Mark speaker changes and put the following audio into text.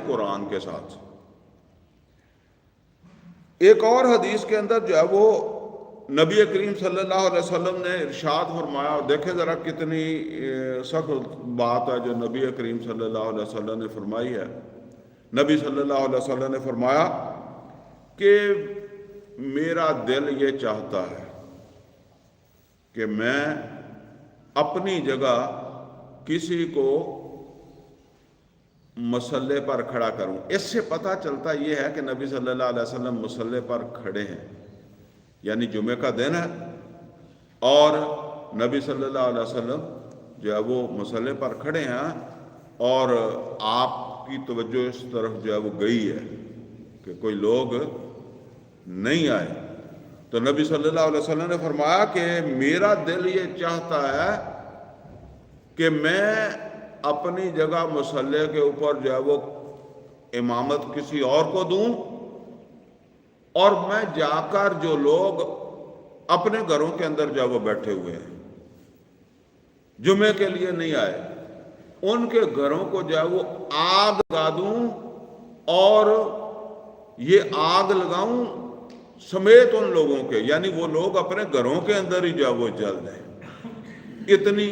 Speaker 1: قرآن کے ساتھ۔ ایک اور حدیث کے اندر جو ہے وہ نبی کریم صلی اللہ علیہ وسلم نے ارشاد فرمایا، اور دیکھیں ذرا کتنی سخت بات ہے جو نبی کریم صلی اللہ علیہ وسلم نے فرمائی ہے۔ نبی صلی اللہ علیہ وسلم نے فرمایا کہ میرا دل یہ چاہتا ہے کہ میں اپنی جگہ کسی کو مصلے پر کھڑا کروں۔ اس سے پتہ چلتا یہ ہے کہ نبی صلی اللہ علیہ وسلم مصلے پر کھڑے ہیں، یعنی جمعہ کا دن ہے اور نبی صلی اللہ علیہ وسلم جو ہے وہ مصلے پر کھڑے ہیں، اور آپ کی توجہ اس طرف جو ہے وہ گئی ہے کہ کوئی لوگ نہیں آئے، تو نبی صلی اللہ علیہ وسلم نے فرمایا کہ میرا دل یہ چاہتا ہے کہ میں اپنی جگہ مصلی کے اوپر جو ہے وہ امامت کسی اور کو دوں، اور میں جا کر جو لوگ اپنے گھروں کے اندر جو ہے وہ بیٹھے ہوئے ہیں، جمعے کے لیے نہیں آئے، ان کے گھروں کو جو ہے وہ آگ لگا دوں، اور یہ آگ لگاؤں سمیت ان لوگوں کے، یعنی وہ لوگ اپنے گھروں کے اندر ہی جو ہے وہ جل جائیں۔ اتنی